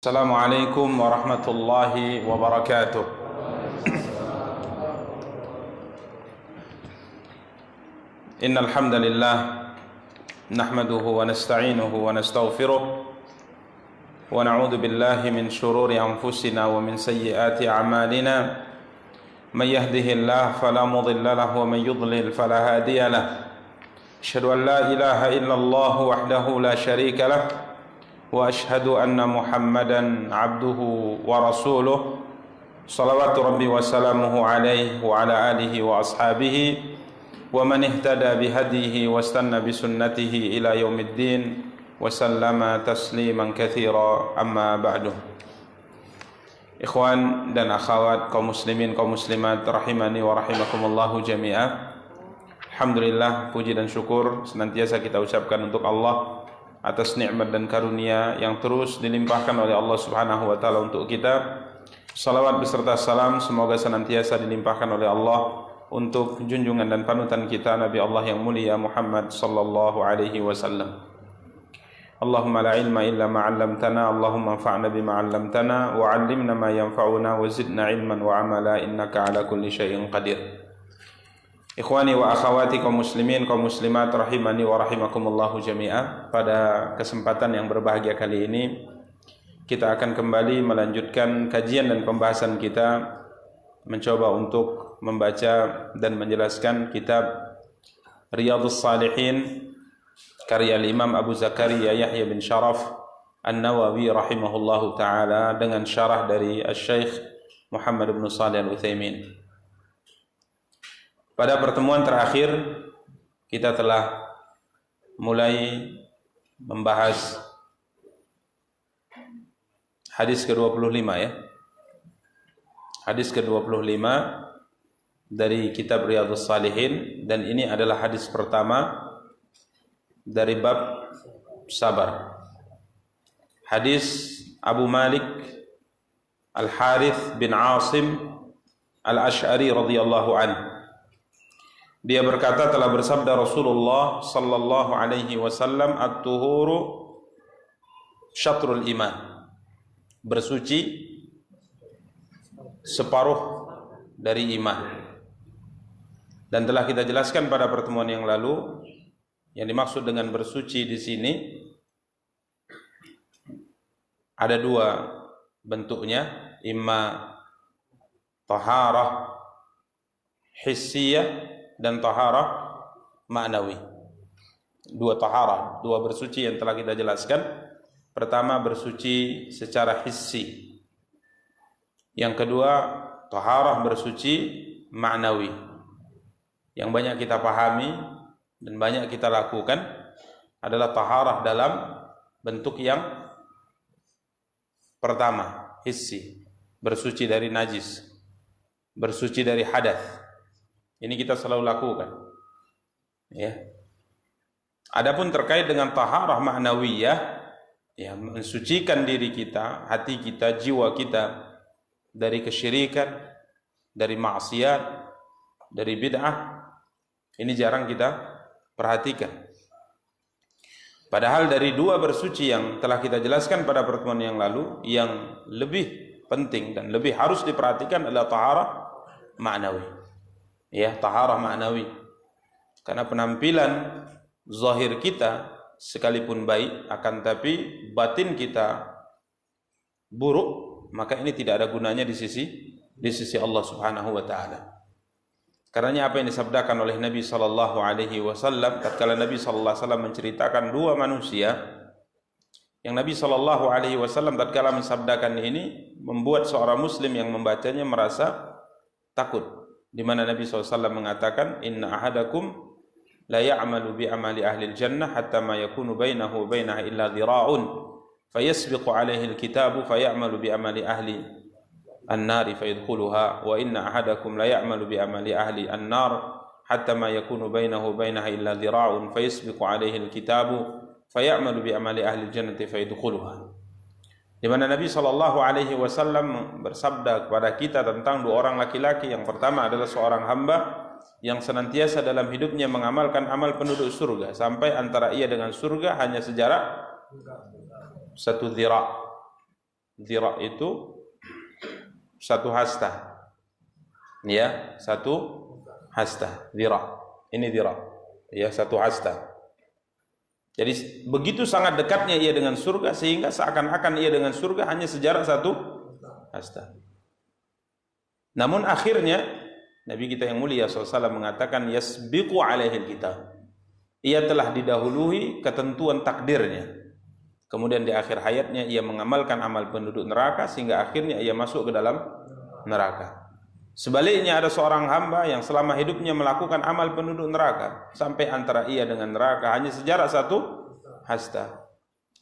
Assalamualaikum warahmatullahi wabarakatuh. Innal hamdalillah nahmaduhu wa nasta'inuhu wa nastaghfiruh wa na'udzu billahi min shururi anfusina wa min sayyiati a'malina. May yahdihillahu fala mudilla lahu wa may yudlil fala hadiya lahu. Asyhadu an la ilaha illallah wahdahu la syarika lahu wa ashhadu anna Muhammadan abduhu wa rasuluh salawatu rabbi wa salamuhu alaihi wa ala alihi wa ashabihi wa man ihtada bihadihi wa istanna bisunnatihi ila yaumiddin wa sallama tasliman katsira, amma ba'du. Ikhwan dan akhwat, kaum muslimin kaum muslimat rahimani wa rahimakumullahu jami'ah. Alhamdulillah, puji dan syukur senantiasa kita ucapkan untuk Allah atas nikmat dan karunia yang terus dilimpahkan oleh Allah Subhanahu wa taala untuk kita. Salawat beserta salam semoga senantiasa dilimpahkan oleh Allah untuk junjungan dan panutan kita Nabi Allah yang mulia Muhammad sallallahu alaihi wasallam. Allahumma la ilma illa ma 'allamtana, Allahumma anfa'na bima 'allamtana wa 'allimna ma yanfa'una wa zidna ilman wa 'amala innaka 'ala kulli syai'in qadir. Ikhwani wa akhawati kaum muslimin kaum muslimat rahimani wa rahimakumullahu jami'ah. Pada kesempatan yang berbahagia kali ini kita akan kembali melanjutkan kajian dan pembahasan kita, mencoba untuk membaca dan menjelaskan kitab Riyadhus Shalihin karya Imam Abu Zakaria Yahya bin Sharaf An-Nawawi rahimahullahu taala dengan syarah dari Asy-Syaikh Muhammad bin Shalih Al-Utsaimin. Pada pertemuan terakhir kita telah mulai membahas hadis ke-25 ya. Hadis ke-25 dari kitab Riyadhus Shalihin, dan ini adalah hadis pertama dari bab sabar. Hadis Abu Malik Al-Harith bin Asim Al-Asy'ari radhiyallahu anhu. Dia berkata, telah bersabda Rasulullah sallallahu alaihi wasallam, at-tuhuru syatrul iman. Bersuci separuh dari iman. Dan telah kita jelaskan pada pertemuan yang lalu, yang dimaksud dengan bersuci di sini ada dua bentuknya, imma taharah hissiyah dan taharah ma'nawi. Dua taharah, dua bersuci yang telah kita jelaskan. Pertama, bersuci secara hissi. Yang kedua, taharah bersuci ma'nawi. Yang banyak kita pahami dan banyak kita lakukan adalah taharah dalam bentuk yang pertama, hissi, bersuci dari najis, bersuci dari hadath. Ini kita selalu lakukan. Ya. Adapun terkait dengan taharah ma'nawiyah, ya, mensucikan diri kita, hati kita, jiwa kita dari kesyirikan, dari maksiat, dari bid'ah, ini jarang kita perhatikan. Padahal dari dua bersuci yang telah kita jelaskan pada pertemuan yang lalu, yang lebih penting dan lebih harus diperhatikan adalah taharah ma'nawi. Ya, taharah ma'nawi. Karena penampilan zahir kita sekalipun baik, akan tapi batin kita buruk, maka ini tidak ada gunanya di sisi Allah Subhanahu wa taala. Karenanya apa yang disabdakan oleh Nabi sallallahu alaihi wasallam tatkala Nabi sallallahu alaihi wasallam menceritakan dua manusia, yang Nabi sallallahu alaihi wasallam tatkala mensabdakan ini membuat seorang muslim yang membacanya merasa takut, di mana Nabi SAW mengatakan, inna ahadakum la ya'malu bi amali ahli al-jannah hatta ma yakunu bainahu wa bainaha illa dhira'un fayasbiqu alaihi al-kitabu fayamalu bi amali ahli an-nari fayadkhuluha wa inna ahadakum la ya'malu bi amali ahli an-nar hatta ma yakunu bainahu wa bainaha illa dhira'un fayasbiqu alaihi al-kitabu fayamalu bi amali ahli al-jannati fayadkhuluha. Di mana Nabi SAW bersabda kepada kita tentang dua orang laki-laki. Yang pertama adalah seorang hamba yang senantiasa dalam hidupnya mengamalkan amal penduduk surga, sampai antara ia dengan surga hanya sejarak satu dhira'. Dhira' itu satu hasta. Ya, satu hasta. Dhira'. Ini dhira'. Ya, satu hasta. Jadi begitu sangat dekatnya ia dengan surga sehingga seakan-akan ia dengan surga hanya sejarak satu hasta. Namun akhirnya Nabi kita yang mulia SAW mengatakan yasbiqu alaihil kitab. Ia telah didahului ketentuan takdirnya. Kemudian di akhir hayatnya ia mengamalkan amal penduduk neraka sehingga akhirnya ia masuk ke dalam neraka. Sebaliknya ada seorang hamba yang selama hidupnya melakukan amal penduduk neraka sampai antara ia dengan neraka hanya sejarak satu hasta.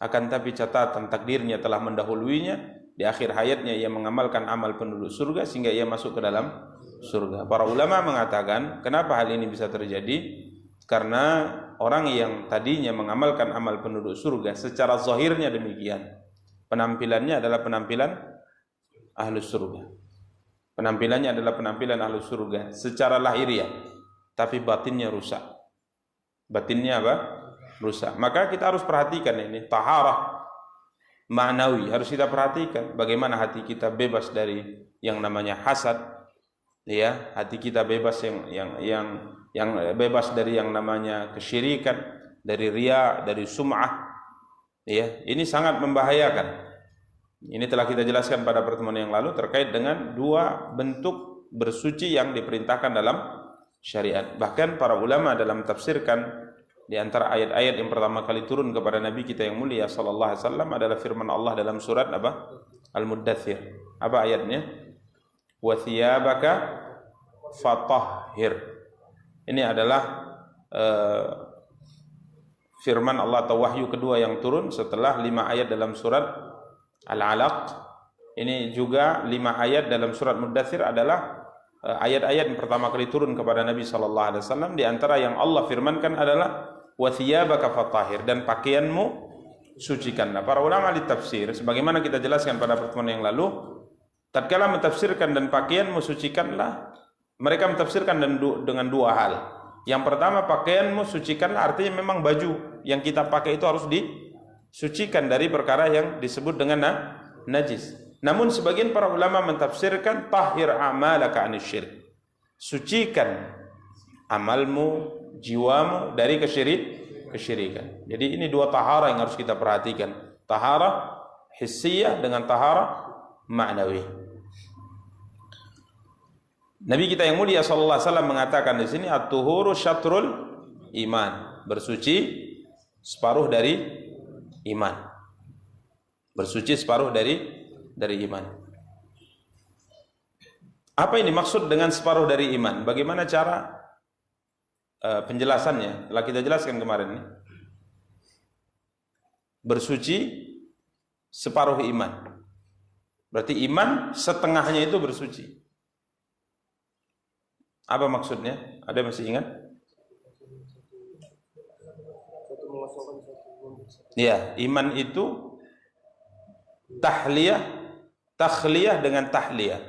Akan tapi catatan takdirnya telah mendahuluinya. Di akhir hayatnya ia mengamalkan amal penduduk surga sehingga ia masuk ke dalam surga. Para ulama mengatakan kenapa hal ini bisa terjadi? Karena orang yang tadinya mengamalkan amal penduduk surga secara zahirnya demikian, penampilannya adalah penampilan ahlus surga. Penampilannya adalah penampilan ahlus surga secara lahiriah, tapi batinnya rusak. Batinnya apa? Rusak. Maka kita harus perhatikan ini taharah ma'nawi, harus kita perhatikan bagaimana hati kita bebas dari yang namanya hasad, ya, hati kita bebas yang bebas dari yang namanya kesyirikan, dari riya, dari sum'ah. Ya, ini sangat membahayakan. Ini telah kita jelaskan pada pertemuan yang lalu terkait dengan dua bentuk bersuci yang diperintahkan dalam syariat. Bahkan para ulama dalam tafsirkan di antara ayat-ayat yang pertama kali turun kepada Nabi kita yang mulia sallallahu alaihi wasallam adalah firman Allah dalam surat apa? Al-Muddathir. Apa ayatnya? Wa thiyabaka fatahhir. Ini adalah firman Allah atau wahyu kedua yang turun setelah 5 ayat dalam surat Al-Alaq. Ini juga 5 ayat dalam surat Muddathir adalah ayat-ayat yang pertama kali turun kepada Nabi sallallahu alaihi wasallam. Di antara yang Allah firmankan adalah wa thiyabaka fatahhir, dan pakaianmu sucikanlah. Para ulama di tafsir sebagaimana kita jelaskan pada pertemuan yang lalu, tatkala mentafsirkan dan pakaianmu sucikanlah, mereka mentafsirkan dengan dua hal. Yang pertama, pakaianmu sucikanlah artinya memang baju yang kita pakai itu harus disucikan dari perkara yang disebut dengan najis. Namun sebagian para ulama mentafsirkan tahhir a'malaka 'anil syirk. Sucikan amalmu, jiwamu dari kesyirikan. Jadi ini dua tahara yang harus kita perhatikan. Tahara hissiyah dengan tahara ma'nawi. Nabi kita yang mulia sallallahu alaihi wasallam mengatakan di sini at-tuhuru syatrul iman. Bersuci separuh dari iman. Bersuci separuh dari iman. Apa ini maksud dengan separuh dari iman? Bagaimana cara penjelasannya? Telah kita jelaskan kemarin. Bersuci separuh iman. Berarti iman setengahnya itu bersuci. Apa maksudnya? Ada yang masih ingat? Ya, iman itu takhliyah dengan tahliyah.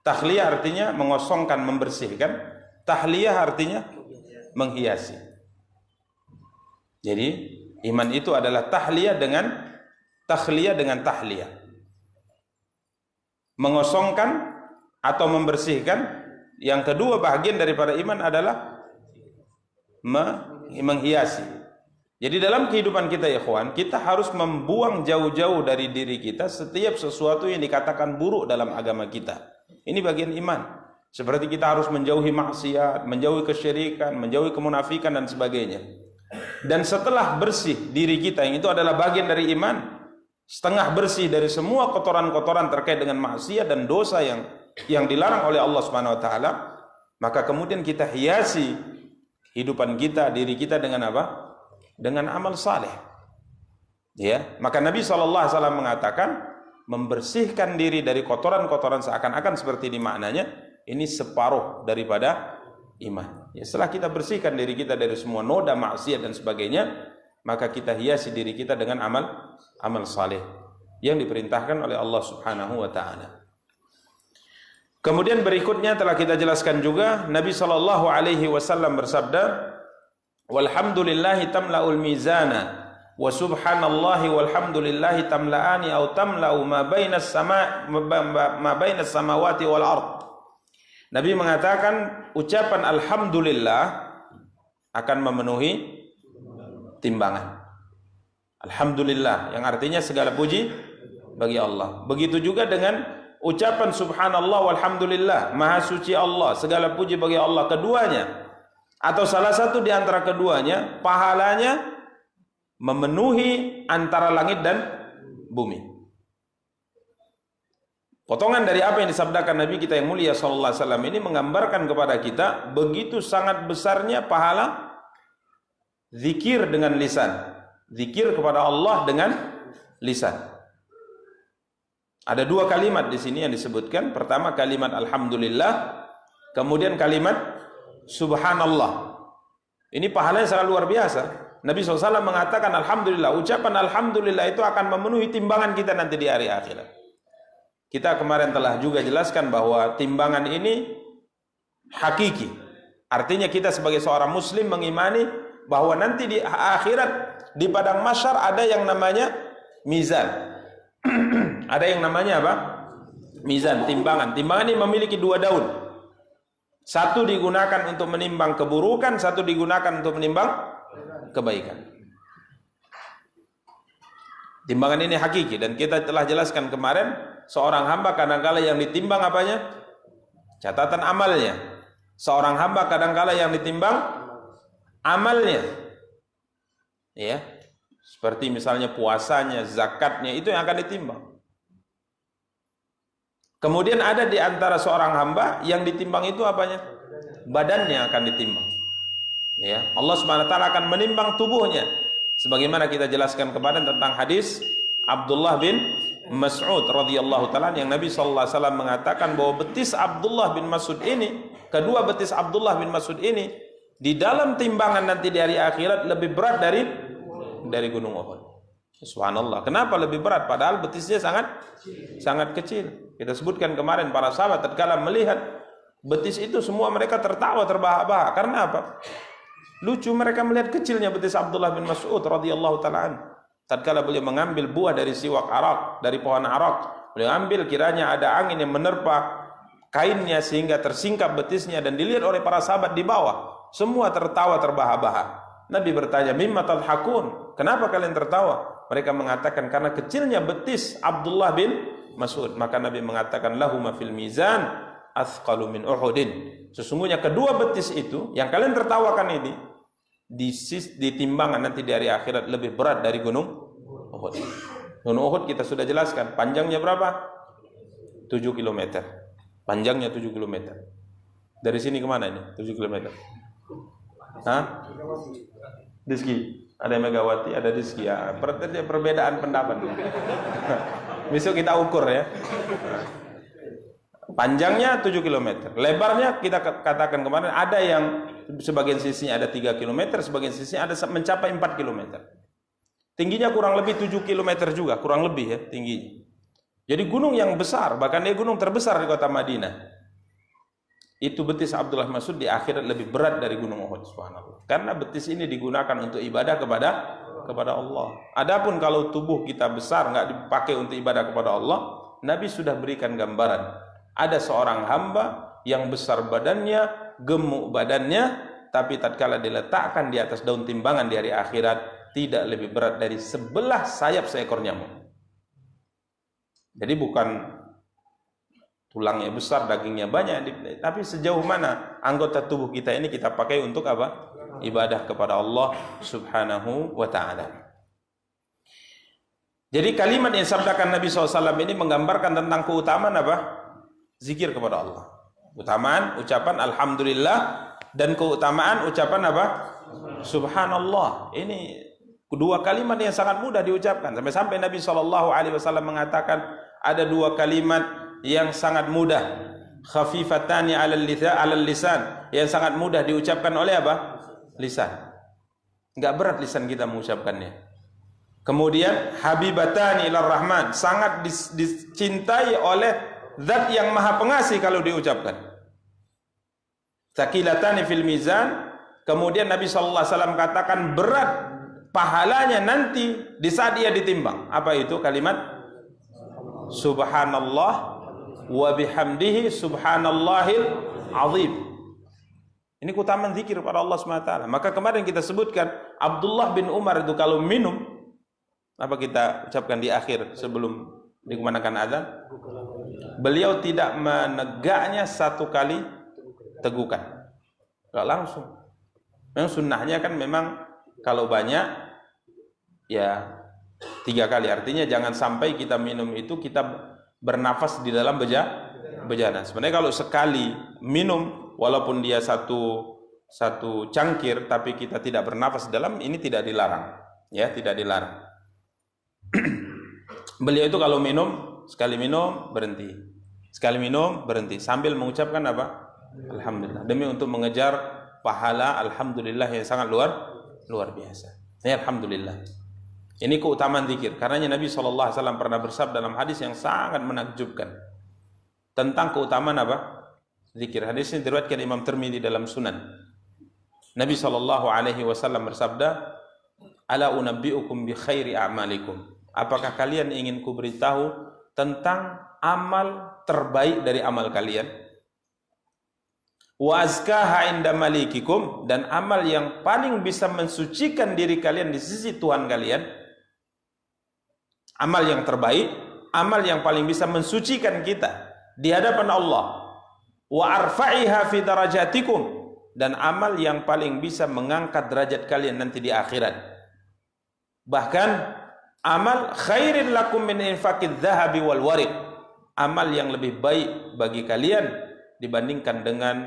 Tahliyah artinya mengosongkan, membersihkan. Tahliyah artinya menghiasi. Jadi iman itu adalah takhliyah dengan tahliyah. Mengosongkan atau membersihkan. Yang kedua bagian daripada iman adalah menghiasi. Jadi dalam kehidupan kita ya ikhwan, kita harus membuang jauh-jauh dari diri kita setiap sesuatu yang dikatakan buruk dalam agama kita. Ini bagian iman. Seperti kita harus menjauhi maksiat, menjauhi kesyirikan, menjauhi kemunafikan dan sebagainya. Dan setelah bersih diri kita, yang itu adalah bagian dari iman, setengah bersih dari semua kotoran-kotoran terkait dengan maksiat dan dosa yang dilarang oleh Allah Subhanahu wa taala, maka kemudian kita hiasi kehidupan kita, diri kita dengan apa? Dengan amal saleh. Ya, maka Nabi sallallahu alaihi wasallam mengatakan membersihkan diri dari kotoran-kotoran seakan-akan seperti ini maknanya, ini separuh daripada iman. Ya, setelah kita bersihkan diri kita dari semua noda maksiat dan sebagainya, maka kita hiasi diri kita dengan amal saleh yang diperintahkan oleh Allah Subhanahu wa taala. Kemudian berikutnya telah kita jelaskan juga Nabi sallallahu alaihi wasallam bersabda, "Walhamdulillahi tamla'ul mizana wa subhanallahi walhamdulillahi tamla'ani atau tamla'u ma bainas samawati wal ard. Nabi mengatakan ucapan alhamdulillah akan memenuhi timbangan. Alhamdulillah yang artinya segala puji bagi Allah. Begitu juga dengan ucapan subhanallah walhamdulillah, maha suci Allah, segala puji bagi Allah. Keduanya atau salah satu di antara keduanya pahalanya memenuhi antara langit dan bumi. Potongan dari apa yang disabdakan Nabi kita yang mulia sallallahu alaihi wasallam ini menggambarkan kepada kita begitu sangat besarnya pahala zikir dengan lisan. Zikir kepada Allah dengan lisan. Ada dua kalimat di sini yang disebutkan. Pertama kalimat alhamdulillah, kemudian kalimat subhanallah. Ini pahalanya sangat luar biasa. Nabi SAW mengatakan alhamdulillah. Ucapan alhamdulillah itu akan memenuhi timbangan kita nanti di hari akhirat. Kita kemarin telah juga jelaskan bahwa timbangan ini hakiki. Artinya kita sebagai seorang muslim mengimani bahwa nanti di akhirat di padang mahsyar ada yang namanya mizan. Ada yang namanya apa? Mizan, timbangan. Timbangan ini memiliki dua daun. Satu digunakan untuk menimbang keburukan, satu digunakan untuk menimbang kebaikan. Timbangan ini hakiki dan kita telah jelaskan kemarin, seorang hamba kadangkala yang ditimbang apanya? Catatan amalnya. Seorang hamba kadangkala yang ditimbang amalnya. Ya, seperti misalnya puasanya, zakatnya, itu yang akan ditimbang. Kemudian ada di antara seorang hamba yang ditimbang itu apanya? Badannya akan ditimbang. Ya, Allah Subhanahu wa taala akan menimbang tubuhnya. Sebagaimana kita jelaskan kemarin tentang hadis Abdullah bin Mas'ud radhiyallahu taala yang Nabi sallallahu alaihi wasallam mengatakan bahwa betis Abdullah bin Mas'ud ini, kedua betis Abdullah bin Mas'ud ini di dalam timbangan nanti di hari akhirat lebih berat dari gunung Uhud. Subhanallah. Kenapa lebih berat? Padahal betisnya sangat kecil. Kita sebutkan kemarin para sahabat tatkala melihat betis itu semua mereka tertawa terbahak-bahak. Karena apa? Lucu mereka melihat kecilnya betis Abdullah bin Mas'ud radhiyallahu taala. Tatkala beliau mengambil buah dari siwak arak, dari pohon arak, beliau ambil kiranya ada angin yang menerpa kainnya sehingga tersingkap betisnya dan dilihat oleh para sahabat di bawah. Semua tertawa terbahak-bahak. Nabi bertanya, "Mimma tadhakun?" Kenapa kalian tertawa? Mereka mengatakan karena kecilnya betis Abdullah bin Mas'ud. Maka Nabi mengatakan, "Lahuma fil mizan athqalu min Uhudin." Sesungguhnya kedua betis itu yang kalian tertawakan ini di timbangan nanti di hari akhirat lebih berat dari gunung Uhud. Gunung Uhud kita sudah jelaskan, panjangnya berapa? 7 km. Panjangnya 7 km. Dari sini kemana ini? 7 km. Hah? Rizki, ada Megawati, ada Rizki ya. Perbedaan pendapat. Besok kita ukur ya. Panjangnya 7 km. Lebarnya kita katakan kemarin ada yang sebagian sisinya ada 3 km, sebagian sisinya ada mencapai 4 km. Tingginya kurang lebih 7 km juga, kurang lebih ya tingginya. Jadi gunung yang besar, bahkan dia gunung terbesar di kota Madinah. Itu betis Abdullah Mas'ud di akhirat lebih berat dari gunung Uhud, subhanallah. Karena betis ini digunakan untuk ibadah kepada Allah. Adapun kalau tubuh kita besar nggak dipakai untuk ibadah kepada Allah, Nabi sudah berikan gambaran. Ada seorang hamba yang besar badannya, gemuk badannya, tapi tatkala diletakkan di atas daun timbangan di hari akhirat tidak lebih berat dari sebelah sayap seekor nyamuk. Jadi bukan tulangnya besar, dagingnya banyak, tapi sejauh mana anggota tubuh kita ini kita pakai untuk apa? Ibadah kepada Allah Subhanahu wa ta'ala. Jadi kalimat yang sabdakan Nabi SAW ini menggambarkan tentang keutamaan apa? Zikir kepada Allah. Utamaan ucapan alhamdulillah dan keutamaan ucapan apa? Subhanallah. Ini kedua kalimat yang sangat mudah diucapkan. Sampai-sampai Nabi SAW mengatakan ada dua kalimat yang sangat mudah, khafifatani 'alal lisan, yang sangat mudah diucapkan oleh apa? Lisan. Enggak berat lisan kita mengucapkannya. Kemudian habibatani ilar rahman, sangat dicintai oleh zat yang maha pengasih kalau diucapkan. Thaqilatani fil mizan, kemudian Nabi sallallahu alaihi wasallam katakan berat pahalanya nanti di saat dia ditimbang. Apa itu kalimat? Subhanallah wa bihamdihi subhanallahil azim. Ini keutamaan zikir pada Allah SWT. Maka kemarin kita sebutkan Abdullah bin Umar itu kalau minum, apa kita ucapkan di akhir sebelum dikumandangkan azan? Beliau tidak menegaknya satu kali tegukan, nggak langsung. Memang sunnahnya kan memang kalau banyak ya 3 kali. Artinya jangan sampai kita minum itu kita bernafas di dalam bejana. Sebenarnya kalau sekali minum walaupun dia satu cangkir tapi kita tidak bernafas dalam, ini tidak dilarang, ya tidak dilarang. Beliau itu kalau minum, sekali minum berhenti, sekali minum berhenti, sambil mengucapkan apa? Alhamdulillah, demi untuk mengejar pahala alhamdulillah yang sangat luar biasa. Ya, alhamdulillah. Ini keutamaan zikir. Karenanya Nabi SAW pernah bersabda dalam hadis yang sangat menakjubkan tentang keutamaan apa? Zikir. Hadis ini diriwayatkan Imam Tirmidzi dalam Sunan. Nabi SAW bersabda, "Ala unabbiukum bi khairi a'malikum." Apakah kalian ingin kuberitahu tentang amal terbaik dari amal kalian? Wa azkaha inda malikikum, dan amal yang paling bisa mensucikan diri kalian di sisi Tuhan kalian. Amal yang terbaik, amal yang paling bisa mensucikan kita di hadapan Allah. Wa arfa'iha fi darajatikum, dan amal yang paling bisa mengangkat derajat kalian nanti di akhirat. Bahkan amal khairin lakum min infaqidz zahabi wal warid, amal yang lebih baik bagi kalian dibandingkan dengan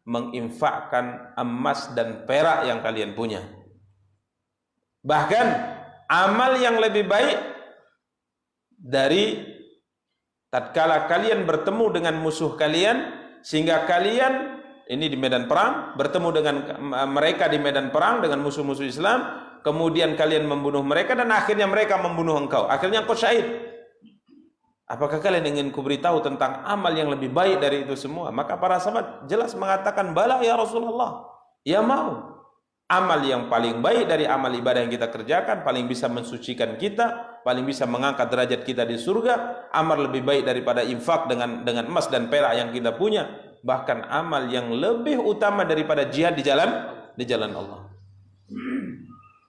menginfakkan emas dan perak yang kalian punya. Bahkan amal yang lebih baik dari tatkala kalian bertemu dengan musuh kalian, sehingga kalian ini di medan perang bertemu dengan mereka di medan perang dengan musuh-musuh Islam, kemudian kalian membunuh mereka dan akhirnya mereka membunuh engkau, akhirnya engkau syahid. Apakah kalian ingin kuberitahu tentang amal yang lebih baik dari itu semua? Maka para sahabat jelas mengatakan, bala ya Rasulullah, ya mau. Amal yang paling baik dari amal ibadah yang kita kerjakan, paling bisa mensucikan kita, paling bisa mengangkat derajat kita di surga. Amal lebih baik daripada infak dengan emas dan perak yang kita punya. Bahkan amal yang lebih utama daripada jihad di jalan Allah.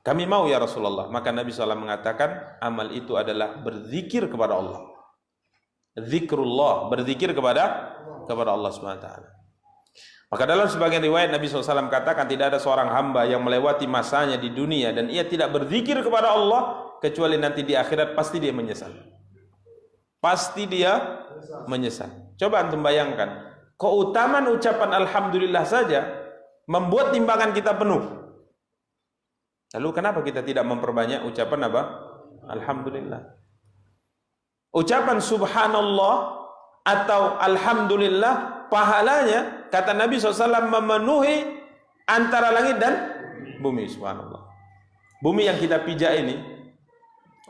Kami mau ya Rasulullah. Maka Nabi SAW mengatakan, amal itu adalah berzikir kepada Allah. Zikrullah, berzikir kepada Allah SWT. Maka dalam sebagian riwayat Nabi SAW katakan, tidak ada seorang hamba yang melewati masanya di dunia dan ia tidak berzikir kepada Allah kecuali nanti di akhirat pasti dia menyesal. Pasti dia menyesal. Coba antum bayangkan, keutamaan ucapan alhamdulillah saja membuat timbangan kita penuh. Lalu kenapa kita tidak memperbanyak ucapan apa? Alhamdulillah. Ucapan subhanallah atau alhamdulillah, pahalanya kata Nabi SAW memenuhi antara langit dan bumi. Subhanallah. Bumi yang kita pijak ini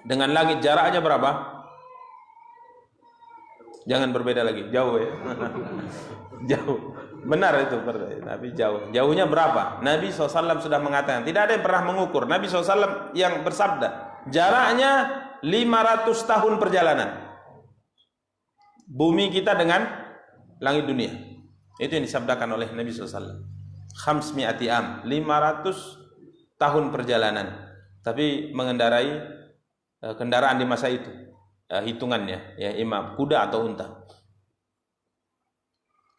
dengan langit jaraknya berapa? Jangan berbeda lagi, jauh ya. Jauh. Benar itu, tapi jauh. Jauhnya berapa? Nabi SAW sudah mengatakan, tidak ada yang pernah mengukur. Nabi SAW yang bersabda, jaraknya 500 tahun perjalanan bumi kita dengan langit dunia. Itu yang disabdakan oleh Nabi SAW. 500 am, 500 tahun perjalanan. Tapi mengendarai kendaraan di masa itu, hitungannya ya, imam, kuda atau unta.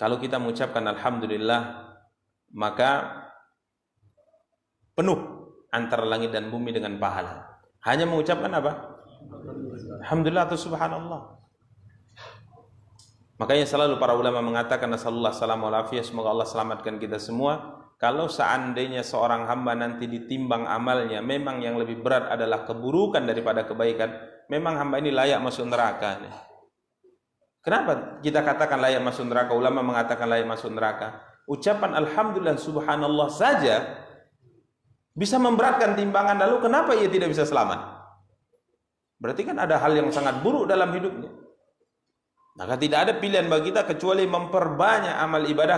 Kalau kita mengucapkan alhamdulillah, maka penuh antara langit dan bumi dengan pahala. Hanya mengucapkan apa? Alhamdulillah atau subhanallah. Makanya selalu para ulama mengatakan, nasallallahu salam wal afiyah, semoga Allah selamatkan kita semua. Kalau seandainya seorang hamba nanti ditimbang amalnya, memang yang lebih berat adalah keburukan daripada kebaikan, memang hamba ini layak masuk neraka. Kenapa kita katakan layak masuk neraka? Ulama mengatakan layak masuk neraka. Ucapan alhamdulillah subhanallah saja bisa memberatkan timbangan, lalu kenapa ia tidak bisa selamat? Berarti kan ada hal yang sangat buruk dalam hidupnya. Maka tidak ada pilihan bagi kita kecuali memperbanyak amal ibadah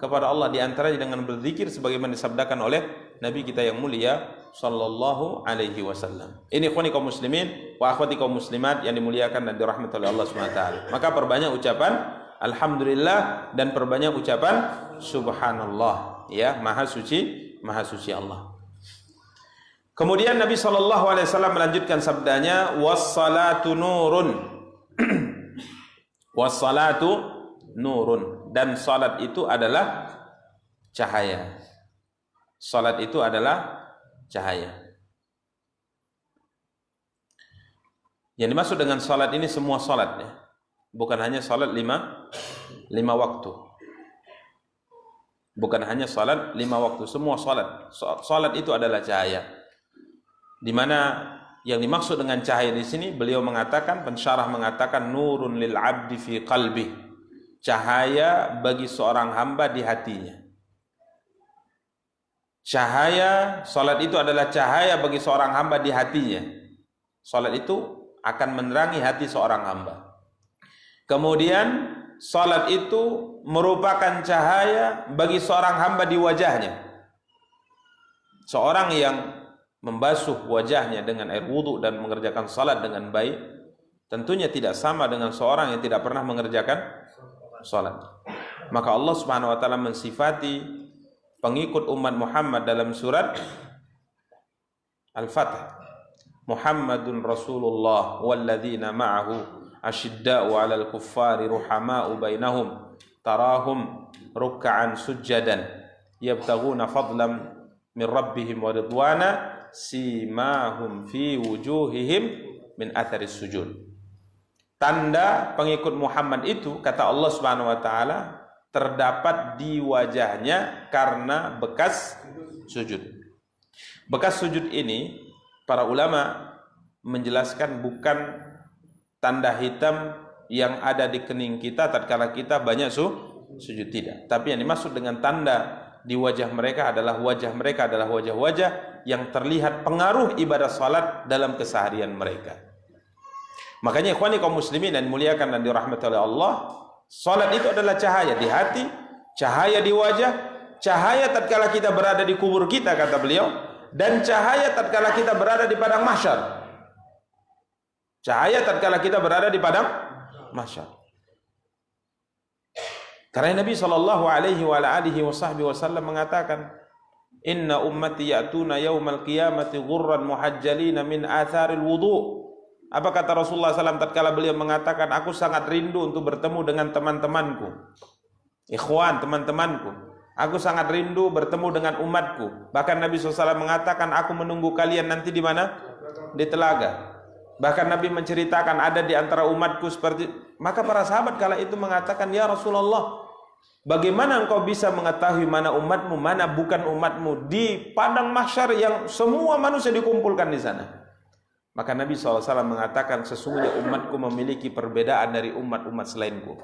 kepada Allah, di antaranya dengan berzikir sebagaimana disabdakan oleh Nabi kita yang mulia sallallahu alaihi wasallam. Ini ikhwani kaum muslimin wa akhwati kaum muslimat yang dimuliakan dan dirahmati oleh Allah Subhanahu wa taala. Maka perbanyak ucapan alhamdulillah dan perbanyak ucapan subhanallah, ya, maha suci Allah. Kemudian Nabi sallallahu alaihi wasallam melanjutkan sabdanya, was-salatu nurun. Was-salatu nurun, dan salat itu adalah cahaya. Salat itu adalah cahaya. Yang dimaksud dengan salat ini semua salat, ya. Bukan hanya salat lima waktu. Bukan hanya salat 5 waktu, semua salat. Salat itu adalah cahaya. Di mana yang dimaksud dengan cahaya di sini, beliau mengatakan, pensyarah mengatakan, nurun lil abdi fi qalbi, cahaya bagi seorang hamba di hatinya. Cahaya, salat itu adalah cahaya bagi seorang hamba di hatinya. Salat itu akan menerangi hati seorang hamba. Kemudian salat itu merupakan cahaya bagi seorang hamba di wajahnya. Seorang yang membasuh wajahnya dengan air wudu dan mengerjakan salat dengan baik, tentunya tidak sama dengan seorang yang tidak pernah mengerjakan salat. Maka Allah Subhanahu wa taala mensifati pengikut umat Muhammad dalam surat Al-Fath, Muhammadun Rasulullah walladzina ma'ahu asyidda'u 'alal kuffari ruhama'u bainahum tarahum ruk'an sujjadan yabtaghuna fadlan min rabbihim wa ridwana simahum fi wujuhihim min atharis sujud. Tanda pengikut Muhammad itu, kata Allah Subhanahu wa taala, terdapat di wajahnya karena bekas sujud. Bekas sujud ini para ulama menjelaskan bukan tanda hitam yang ada di kening kita tatkala kita banyak sujud, tidak. Tapi yang dimaksud dengan tanda di wajah mereka adalah wajah-wajah yang terlihat pengaruh ibadah salat dalam keseharian mereka. Makanya ikhwani kaum muslimin dan muliakan dan dirahmati oleh Allah, salat itu adalah cahaya di hati, cahaya di wajah, cahaya tatkala kita berada di kubur kita, kata beliau, dan cahaya tatkala kita berada di padang mahsyar. Cahaya tatkala kita berada di padang mahsyar. Karena Nabi sallallahu alaihi wa alihi wasallam mengatakan, "Inna ummati ya'tuna yaumal qiyamati ghurran muhajjalina min atharil wudu." Apa kata Rasulullah SAW tatkala beliau mengatakan, aku sangat rindu untuk bertemu dengan teman-temanku, ikhwan, teman-temanku. Aku sangat rindu bertemu dengan umatku. Bahkan Nabi SAW mengatakan, aku menunggu kalian nanti di mana? Di telaga. Bahkan Nabi menceritakan ada di antara umatku seperti. Maka para sahabat kala itu mengatakan, ya Rasulullah, bagaimana engkau bisa mengetahui mana umatmu, mana bukan umatmu di padang mahsyar yang semua manusia dikumpulkan di sana? Maka Nabi SAW mengatakan, sesungguhnya umatku memiliki perbedaan dari umat-umat selainku.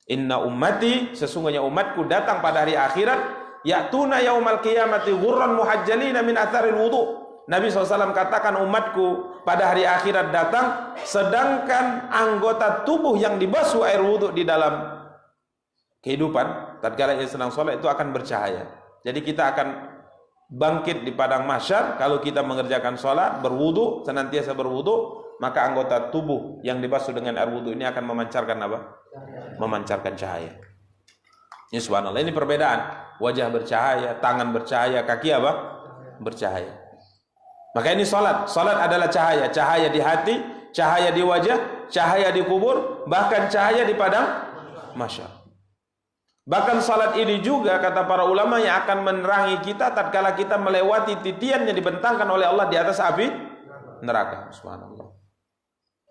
Inna ummati, sesungguhnya umatku datang pada hari akhirat, ya'tuna yaumal qiyamati ghurran muhajjalina min atharil wudu. Nabi SAW katakan, umatku pada hari akhirat datang sedangkan anggota tubuh yang dibasuh air wudu di dalam kehidupan tatkala ia sedang sholat itu akan bercahaya. Jadi kita akan bangkit di padang mahsyar kalau kita mengerjakan sholat, berwudu, senantiasa berwudu, maka anggota tubuh yang dibasuh dengan air wudu ini akan memancarkan apa? Memancarkan cahaya. Ini subhanallah, ini perbedaan. Wajah bercahaya, tangan bercahaya, kaki apa? Bercahaya. Maka ini salat. Salat adalah cahaya. Cahaya di hati, cahaya di wajah, cahaya di kubur, bahkan cahaya di padang mahsyar. Bahkan salat ini juga kata para ulama yang akan menerangi kita tatkala kita melewati titian yang dibentangkan oleh Allah di atas api neraka. Subhanallah.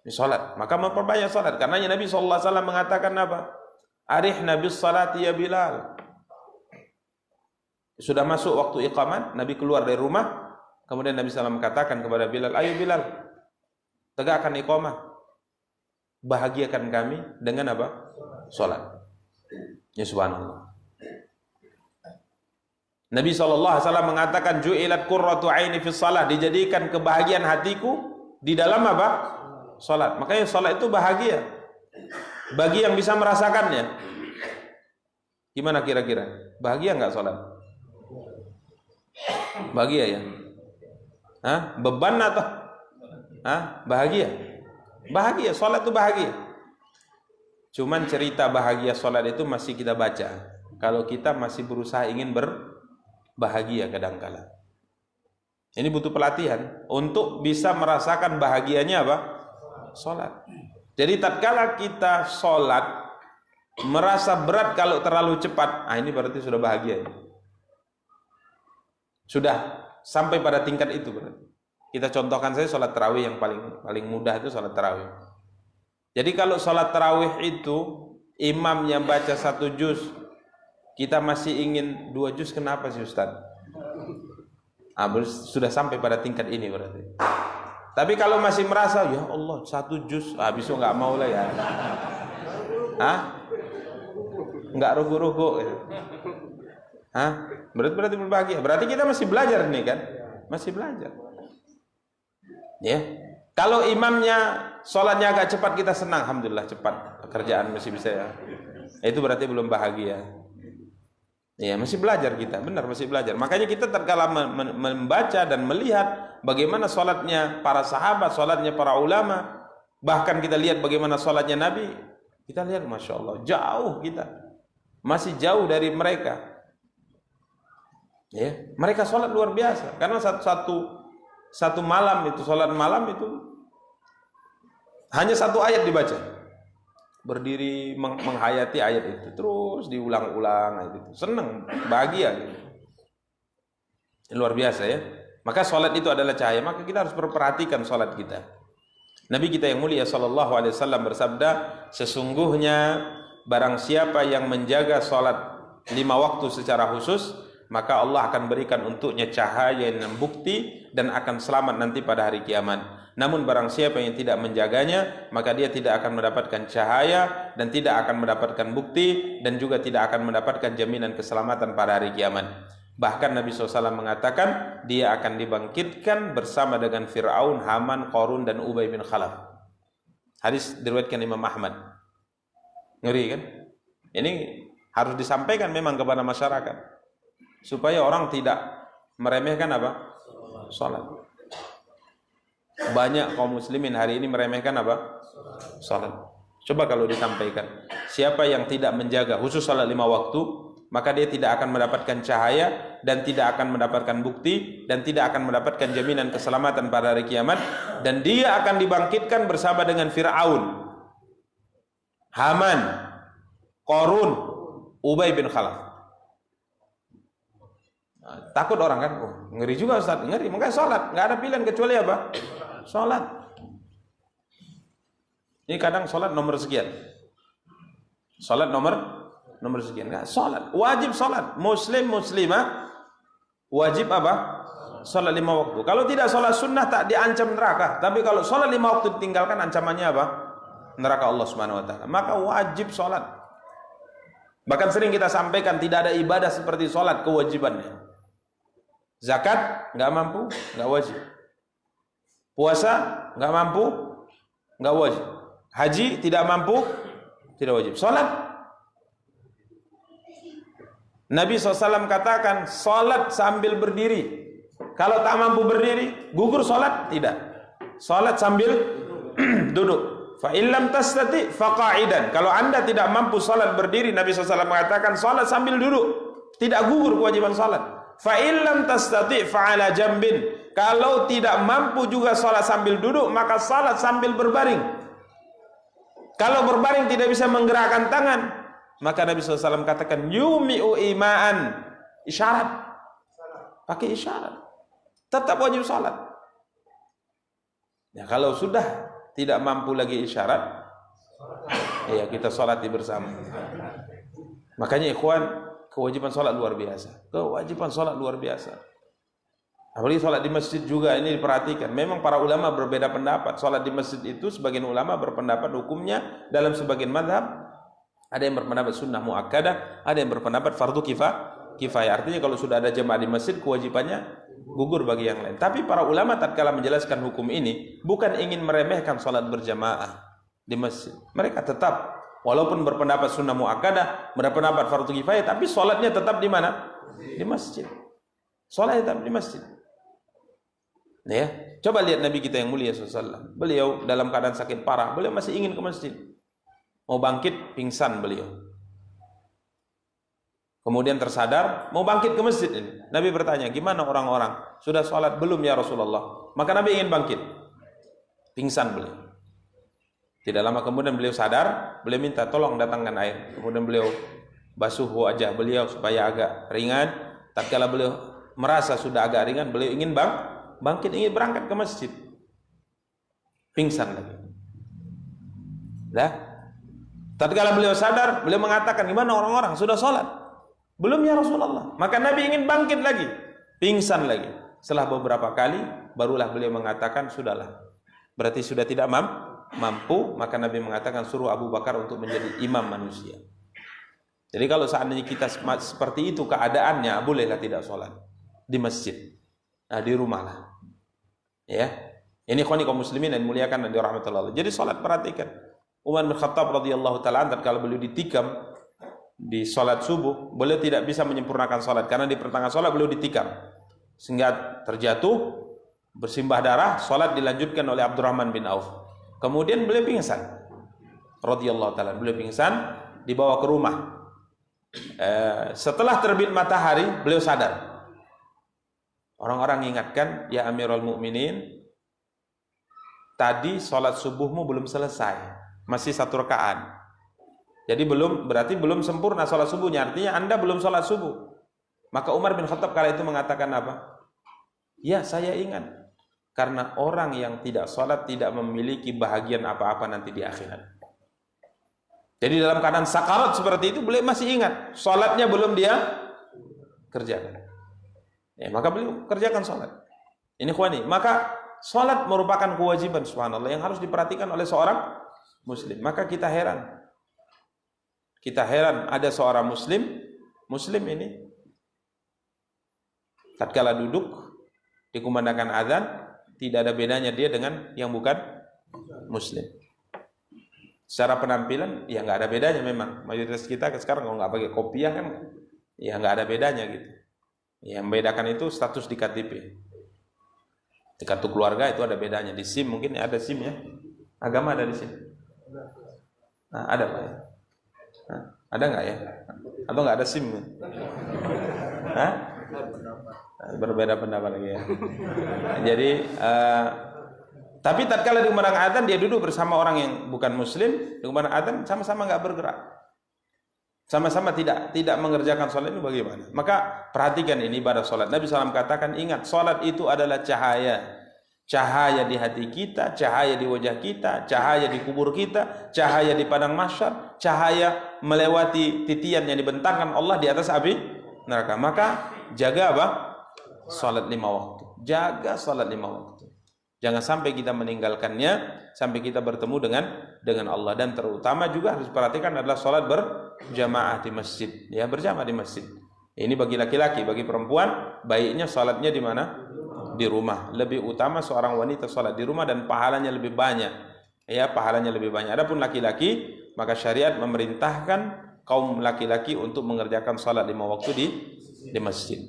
Ini salat. Maka memperbanyak salat. Karena Nabi SAW mengatakan apa? Arihna bis salati ya Bilal. Sudah masuk waktu iqamat, Nabi keluar dari rumah. Kemudian Nabi SAW katakan kepada Bilal, ayo Bilal, tegakkan iqamah. Bahagiakan kami dengan apa? Salat. Ya subhanallah. Nabi SAW mengatakan, ju'ilat qurratu aini fis salah, dijadikan kebahagiaan hatiku di dalam apa? Salat. Makanya salat itu bahagia bagi yang bisa merasakannya. Gimana kira-kira? Bahagia enggak salat? Bahagia ya. Beban atau bahagia? Bahagia, sholat itu bahagia. Cuman cerita bahagia sholat itu masih kita baca kalau kita masih berusaha ingin berbahagia kadangkala. Ini butuh pelatihan untuk bisa merasakan bahagianya apa? Sholat. Jadi tatkala kita sholat merasa berat kalau terlalu cepat, ini berarti sudah bahagia. Sudah sampai pada tingkat itu berarti. Kita contohkan saja sholat tarawih yang paling mudah itu sholat tarawih. Jadi kalau sholat tarawih itu imamnya baca 1 juz, kita masih ingin 2 juz, kenapa sih Ustaz? Sudah sampai pada tingkat ini berarti. Tapi kalau masih merasa ya Allah 1 juz, besok nggak mau lah ya. Nggak rugu-rugu. Berarti berbahagia. Berarti kita masih belajar nih kan? Masih belajar. Ya. Kalau imamnya sholatnya agak cepat kita senang, alhamdulillah cepat. Pekerjaan masih bisa ya. Itu berarti belum bahagia. Ya, masih belajar kita, benar masih belajar. Makanya kita terkala membaca dan melihat bagaimana sholatnya para sahabat, sholatnya para ulama, bahkan kita lihat bagaimana sholatnya Nabi, kita lihat Masya Allah, jauh kita, masih jauh dari mereka. Ya, mereka sholat luar biasa, karena satu malam itu, sholat malam itu hanya 1 ayat dibaca, berdiri menghayati ayat itu terus diulang-ulang itu, senang, bahagia gitu. Luar biasa ya. Maka sholat itu adalah cahaya, maka kita harus perhatikan sholat kita. Nabi kita yang mulia sallallahu alaihi wasallam bersabda, sesungguhnya barang siapa yang menjaga sholat 5 waktu secara khusus, maka Allah akan berikan untuknya cahaya dan bukti dan akan selamat nanti pada hari kiamat. Namun barang siapa yang tidak menjaganya, maka dia tidak akan mendapatkan cahaya dan tidak akan mendapatkan bukti dan juga tidak akan mendapatkan jaminan keselamatan pada hari kiamat. Bahkan Nabi SAW mengatakan dia akan dibangkitkan bersama dengan Fir'aun, Haman, Qarun dan Ubay bin Khalaf. Hadis diriwayatkan Imam Ahmad. Ngeri kan? Ini harus disampaikan memang kepada masyarakat supaya orang tidak meremehkan apa? Salat. Banyak kaum muslimin hari ini meremehkan apa? Salat. Coba kalau disampaikan, siapa yang tidak menjaga khusus salat 5 waktu, maka dia tidak akan mendapatkan cahaya dan tidak akan mendapatkan bukti dan tidak akan mendapatkan jaminan keselamatan pada hari kiamat, dan dia akan dibangkitkan bersama dengan Fir'aun, Haman, Qarun, Ubay bin Khalaf. Takut orang kan? Ngeri juga Ustaz, ngeri. Makanya sholat, nggak ada pilihan kecuali apa? Sholat. Ini kadang sholat nomor sekian. Sholat nomor sekian. Nggak, sholat. Wajib sholat. Muslim, muslimah, wajib apa? Sholat 5 waktu. Kalau tidak sholat sunnah tak diancam neraka. Tapi kalau sholat 5 waktu ditinggalkan, ancamannya apa? Neraka Allah Subhanahu Wa Taala. Maka wajib sholat. Bahkan sering kita sampaikan tidak ada ibadah seperti sholat kewajibannya. Zakat nggak mampu, nggak wajib. Puasa nggak mampu, nggak wajib. Haji tidak mampu, tidak wajib. Salat, Nabi SAW katakan salat sambil berdiri. Kalau tak mampu berdiri, gugur salat? Tidak. Salat sambil duduk. Fa illam tastati faqa'idan. Kalau anda tidak mampu salat berdiri, Nabi SAW mengatakan salat sambil duduk, tidak gugur kewajiban salat. Fa illam tastati fa'ala jambin. Kalau tidak mampu juga salat sambil duduk, maka salat sambil berbaring. Kalau berbaring tidak bisa menggerakkan tangan, maka Nabi SAW katakan yumi'u ima'an, isyarat, pakai isyarat, tetap wajib salat. Ya, kalau sudah tidak mampu lagi isyarat, ya kita salati bersama. Makanya ikhwan, kewajiban salat luar biasa. Kewajiban salat luar biasa. Apalagi salat di masjid juga ini diperhatikan. Memang para ulama berbeda pendapat. Salat di masjid itu sebagian ulama berpendapat hukumnya dalam sebagian mazhab. Ada yang berpendapat sunnah muakkadah, ada yang berpendapat fardu kifayah. Artinya kalau sudah ada jemaah di masjid, kewajibannya gugur bagi yang lain. Tapi para ulama tatkala menjelaskan hukum ini bukan ingin meremehkan salat berjamaah di masjid. Mereka tetap walaupun berpendapat sunnah muakkadah, berpendapat fardu kifayah, tapi salatnya tetap di mana? Di masjid. Salatnya tetap di masjid. Ya, coba lihat Nabi kita yang mulia SAW. Beliau dalam keadaan sakit parah, beliau masih ingin ke masjid. Mau bangkit, pingsan beliau. Kemudian tersadar, mau bangkit ke masjid ini. Nabi bertanya, gimana orang-orang? Sudah sholat belum ya Rasulullah? Maka Nabi ingin bangkit. Pingsan beliau. Tidak lama kemudian beliau sadar, beliau minta tolong datangkan air. Kemudian beliau basuh wajah beliau supaya agak ringan. Tatkala beliau merasa sudah agak ringan, beliau ingin bangkit, ingin berangkat ke masjid. Pingsan lagi. Dah. Tatkala beliau sadar, beliau mengatakan, gimana orang-orang? Sudah sholat? Belum ya Rasulullah. Maka Nabi ingin bangkit lagi. Pingsan lagi. Setelah beberapa kali, barulah beliau mengatakan, sudahlah. Berarti sudah tidak mampu, maka Nabi mengatakan suruh Abu Bakar untuk menjadi imam manusia. Jadi kalau seandainya kita seperti itu keadaannya, bolehlah tidak sholat di masjid. Nah, di rumah lah. Ya. Ini ikhwani kaum muslimin yang dimuliakan dan dirahmati Allah. Jadi sholat perhatikan. Umar bin Khattab radhiyallahu taala kalau beliau ditikam di sholat subuh, beliau tidak bisa menyempurnakan sholat karena di pertengahan sholat beliau ditikam sehingga terjatuh, bersimbah darah. Sholat dilanjutkan oleh Abdurrahman bin Auf. Kemudian beliau pingsan radhiyallahu taala, beliau pingsan, dibawa ke rumah. Setelah terbit matahari beliau sadar. Orang-orang ingatkan, ya Amirul Mukminin, tadi sholat subuhmu belum selesai, masih 1 rakaat. Jadi berarti belum sempurna sholat subuhnya, artinya Anda belum sholat subuh. Maka Umar bin Khattab kala itu mengatakan apa? Ya, saya ingat, karena orang yang tidak sholat tidak memiliki bahagian apa-apa nanti di akhirat. Jadi dalam keadaan sakarat seperti itu, beliau masih ingat sholatnya belum dia kerjakan. Ya, maka beliau kerjakan sholat. Ini khwani, maka sholat merupakan kewajiban, subhanallah, yang harus diperhatikan oleh seorang muslim. Maka kita heran ada seorang muslim ini tatkala duduk dikumandangkan azan, tidak ada bedanya dia dengan yang bukan muslim. Secara penampilan ya nggak ada bedanya, memang mayoritas kita sekarang kalau nggak pakai kopiah kan ya nggak ada bedanya gitu. Yang membedakan itu status di KTP, di kartu keluarga itu ada bedanya. Di SIM mungkin ada SIM ya, agama ada di SIM. Nah, ada Pak ya? Nah, ada nggak ya? Atau nggak ada SIM? Hah? Berbeda pendapat lagi ya. Jadi tapi tatkala di kumandang adzan dia duduk bersama orang yang bukan muslim, di kumandang adzan sama-sama nggak bergerak, sama-sama tidak mengerjakan sholat itu bagaimana? Maka perhatikan ini ibadah sholat. Nabi SAW katakan, ingat sholat itu adalah cahaya di hati kita, cahaya di wajah kita, cahaya di kubur kita, cahaya di padang mahsyar, cahaya melewati titian yang dibentangkan Allah di atas api neraka. Maka jaga apa? Sholat 5 waktu. Jaga sholat 5 waktu. Jangan sampai kita meninggalkannya sampai kita bertemu dengan Allah. Dan terutama juga harus perhatikan adalah sholat berjamaah di masjid, ya, berjamaah di masjid. Ini bagi laki-laki, bagi perempuan baiknya sholatnya di mana? Di rumah. Lebih utama seorang wanita sholat di rumah dan pahalanya lebih banyak. Ya, pahalanya lebih banyak. Adapun laki-laki, maka syariat memerintahkan kaum laki-laki untuk mengerjakan sholat 5 waktu di masjid.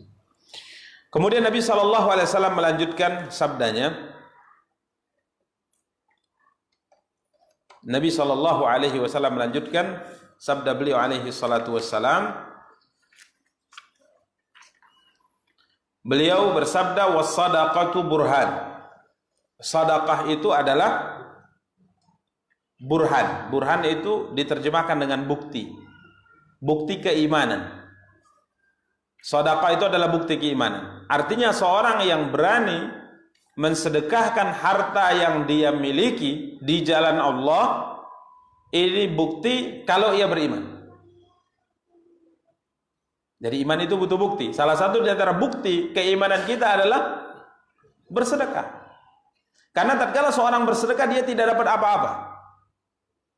Kemudian Nabi SAW melanjutkan sabdanya. Nabi SAW melanjutkan sabda beliau alaihi salatu wassalam. Beliau bersabda, was-sadaqatu burhan. Sedekah itu adalah burhan. Burhan itu diterjemahkan dengan bukti. Bukti keimanan. Sedekah itu adalah bukti keimanan. Artinya seorang yang berani mensedekahkan harta yang dia miliki di jalan Allah, ini bukti kalau ia beriman. Jadi iman itu butuh bukti. Salah satu di antara bukti keimanan kita adalah bersedekah. Karena tatkala seorang bersedekah dia tidak dapat apa-apa.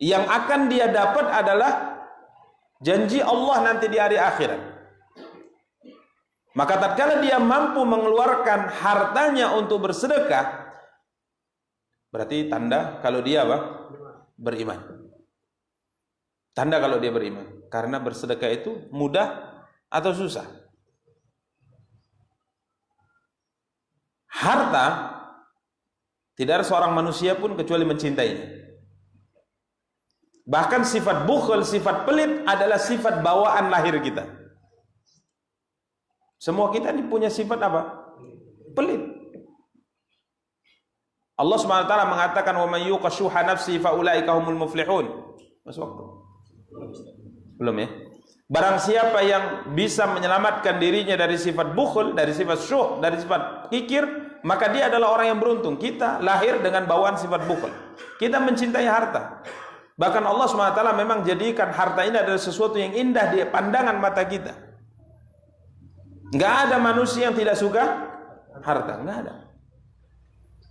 Yang akan dia dapat adalah janji Allah nanti di hari akhirat. Maka tatkala dia mampu mengeluarkan hartanya untuk bersedekah, berarti tanda kalau dia apa? Beriman. Tanda kalau dia beriman. Karena bersedekah itu mudah atau susah? Harta Tidak ada seorang manusia pun kecuali mencintainya. Bahkan sifat bukhl, sifat pelit adalah sifat bawaan lahir kita. Semua kita ini punya sifat apa? Pelit. Allah SWT mengatakan, "Wa may yuqa syuha nafsi fa ulaika humul muflihun." Masuk waktu? Belum ya? Barang siapa yang bisa menyelamatkan dirinya dari sifat bukhl, dari sifat syuh, dari sifat kikir, maka dia adalah orang yang beruntung. Kita lahir dengan bawaan sifat bukhl. Kita mencintai harta. Bahkan Allah SWT memang jadikan harta ini adalah sesuatu yang indah di pandangan mata kita. Nggak ada manusia yang tidak suka harta, nggak ada.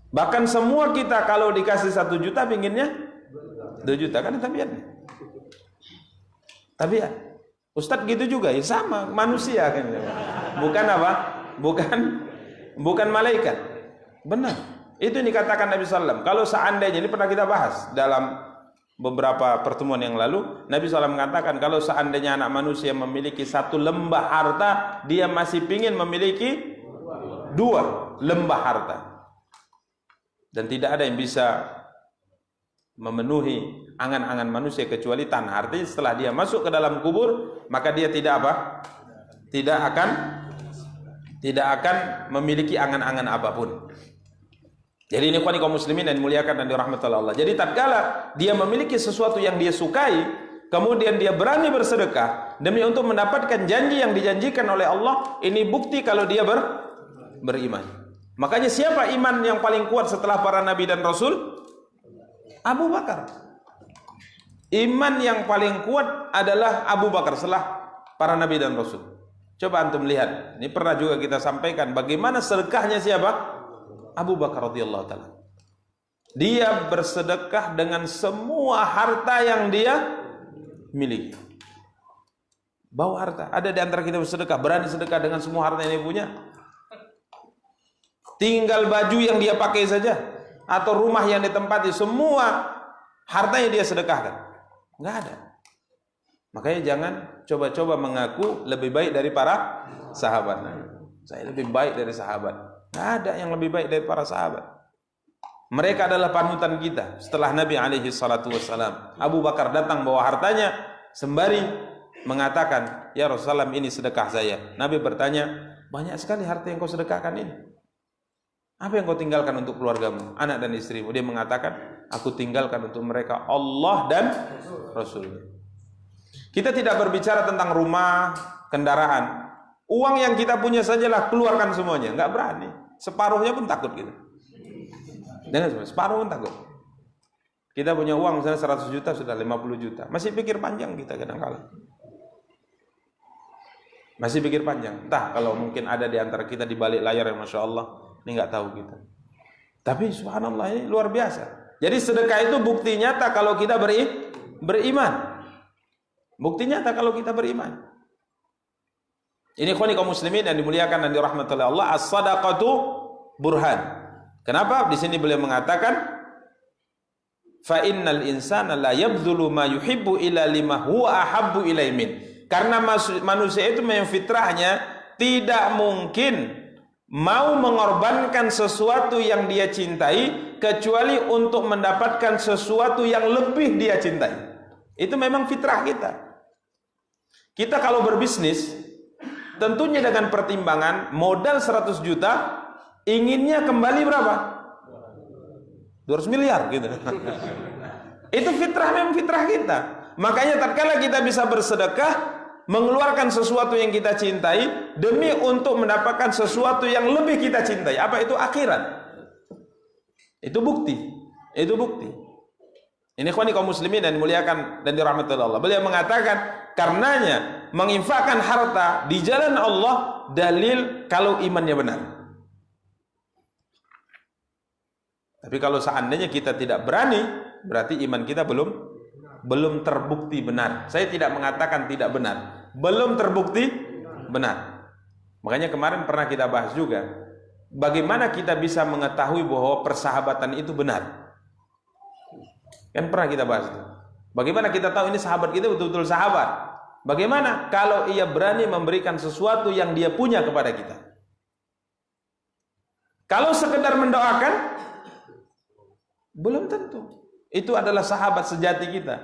Bahkan semua kita kalau dikasih 1 juta pinginnya 2 juta, kan tabiatnya. Tabiat. Ustadz gitu juga, ya sama manusia kan. Bukan apa? Bukan malaikat. Benar. Itu yang dikatakan Nabi SAW. Kalau seandainya, ini pernah kita bahas dalam beberapa pertemuan yang lalu, Nabi SAW mengatakan kalau seandainya anak manusia memiliki 1 lembah harta, dia masih ingin memiliki 2 lembah harta. Dan tidak ada yang bisa memenuhi angan-angan manusia kecuali tanah. Artinya setelah dia masuk ke dalam kubur, maka dia tidak apa? Tidak akan memiliki angan-angan apapun. Jadi ini kaum muslimin yang dimuliakan dan dirahmati Allah. Jadi tatkala dia memiliki sesuatu yang dia sukai, kemudian dia berani bersedekah demi untuk mendapatkan janji yang dijanjikan oleh Allah, ini bukti kalau dia beriman. Makanya siapa iman yang paling kuat setelah para nabi dan rasul? Abu Bakar. Iman yang paling kuat adalah Abu Bakar setelah para nabi dan rasul. Coba antum lihat, ini pernah juga kita sampaikan bagaimana sedekahnya siapa? Abu Bakar radhiyallahu taala. Dia bersedekah dengan semua harta yang dia miliki. Bawa harta. Ada di antara kita bersedekah, berani sedekah dengan semua harta yang dia punya? Tinggal baju yang dia pakai saja, atau rumah yang ditempati, semua hartanya dia sedekahkan? Enggak ada. Makanya jangan coba-coba mengaku lebih baik dari para sahabat. Saya lebih baik dari sahabat. Tidak ada yang lebih baik dari para sahabat. Mereka adalah panutan kita. Setelah Nabi SAW, Abu Bakar datang bawa hartanya sembari mengatakan, "Ya Rasulullah, ini sedekah saya." Nabi bertanya, "Banyak sekali harta yang kau sedekahkan ini. Apa yang kau tinggalkan untuk keluargamu, anak dan istrimu?" Dia mengatakan, "Aku tinggalkan untuk mereka Allah dan Rasulnya." Kita tidak berbicara tentang rumah, kendaraan. Uang yang kita punya sajalah keluarkan semuanya. Enggak berani. Separuhnya pun takut kita. Dengar, separuh pun takut. Kita punya uang misalnya 100 juta, sudah 50 juta. Masih pikir panjang kita kadang-kadang. Masih pikir panjang. Entah kalau mungkin ada di antara kita di balik layar yang Masya Allah, ini enggak tahu kita. Tapi subhanallah, ini luar biasa. Jadi sedekah itu bukti nyata kalau kita beriman. Bukti nyata kalau kita beriman. Ini ikhwani kaum muslimin yang dimuliakan dan dirahmati oleh Allah, as-sadaqatu burhan. Kenapa? Di sini beliau mengatakan, fa innal insana la yabdhulu ma yuhibbu illa lima huwa ahabbu ilaihi min. Karena manusia itu memang fitrahnya tidak mungkin mau mengorbankan sesuatu yang dia cintai kecuali untuk mendapatkan sesuatu yang lebih dia cintai. Itu memang fitrah kita. Kita kalau berbisnis, tentunya dengan pertimbangan modal 100 juta, inginnya kembali berapa? 200 miliar gitu. Itu fitrah, memang fitrah kita. Makanya tatkala kita bisa bersedekah, mengeluarkan sesuatu yang kita cintai demi untuk mendapatkan sesuatu yang lebih kita cintai. Apa itu? Akhirat. Itu bukti. Itu bukti. Ini ikhwani kaum muslimin dan dimuliakan dan dirahmati Allah. Beliau mengatakan, karenanya menginfakkan harta di jalan Allah dalil kalau imannya benar. Tapi kalau seandainya kita tidak berani, berarti iman kita belum terbukti benar. Saya tidak mengatakan tidak benar, belum terbukti benar. Makanya kemarin pernah kita bahas juga, bagaimana kita bisa mengetahui bahwa persahabatan itu benar. Kan pernah kita bahas itu. Bagaimana kita tahu ini sahabat kita betul-betul sahabat? Bagaimana kalau ia berani memberikan sesuatu yang dia punya kepada kita? Kalau sekedar mendoakan, Belum tentu. Itu adalah sahabat sejati kita.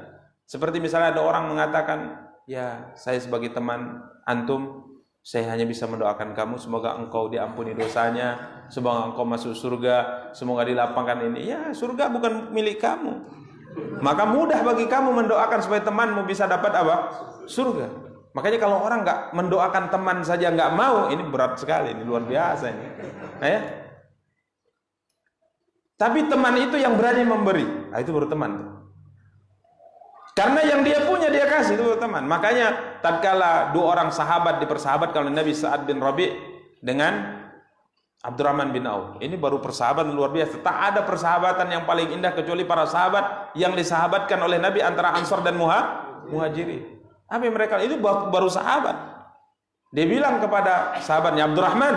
Seperti misalnya ada orang mengatakan, ya saya sebagai teman antum, saya hanya bisa mendoakan kamu, semoga engkau diampuni dosanya, semoga engkau masuk surga, semoga dilapangkan ini. Ya, surga bukan milik kamu. Maka mudah bagi kamu mendoakan supaya temanmu bisa dapat apa? Surga. Makanya kalau orang nggak mendoakan teman saja nggak mau, ini berat sekali, ini luar biasa ini. Ya? Tapi teman itu yang berani memberi, nah, itu baru teman. Karena yang dia punya dia kasih, itu baru teman. Makanya tatkala dua orang sahabat dipersahabatkan oleh Nabi Sa'ad bin Rabi' dengan Abdurrahman bin Auf. Ini baru persahabatan luar biasa. Tak ada persahabatan yang paling indah kecuali para sahabat yang disahabatkan oleh Nabi antara Ansar dan Muhajirin. Apa yang mereka itu baru sahabat. Dia bilang kepada sahabatnya, Abdurrahman,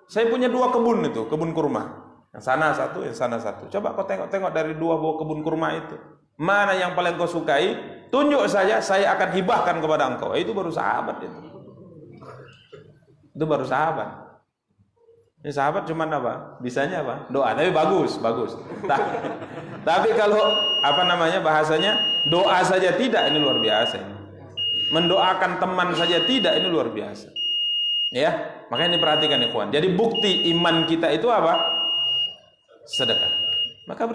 saya punya 2 kebun itu, kebun kurma. Yang sana satu, yang sana satu. Coba kau tengok-tengok dari 2 buah kebun kurma itu. Mana yang paling kau sukai? Tunjuk saja, saya akan hibahkan kepada engkau. Itu baru sahabat itu. Itu baru sahabat. Ini sahabat cuman apa? Bisanya apa? Doa. Tapi bagus. Tapi kalau apa namanya bahasanya doa saja tidak, ini luar biasa. Mendoakan teman saja tidak, ini luar biasa. Ya, makanya ini perhatikan ikhwan. Jadi bukti iman kita itu apa? Sedekah. Maka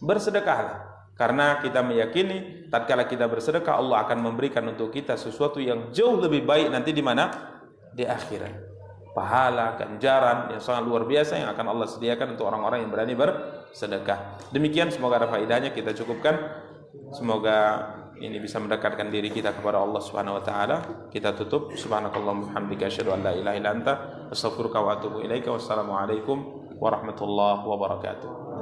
bersedekahlah. Karena kita meyakini tatkala kita bersedekah, Allah akan memberikan untuk kita sesuatu yang jauh lebih baik nanti di mana? Di akhirat. Pahala, ganjaran yang sangat luar biasa yang akan Allah sediakan untuk orang-orang yang berani bersedekah. Demikian, semoga ada faedahnya, kita cukupkan. Semoga ini bisa mendekatkan diri kita kepada Allah Subhanahu wa taala. Kita tutup. Subhanakallahumma hamdika asyhadu an la ilaha illa anta astaghfiruka wa atubu ilaika. Wassalamualaikum warahmatullahi wabarakatuh.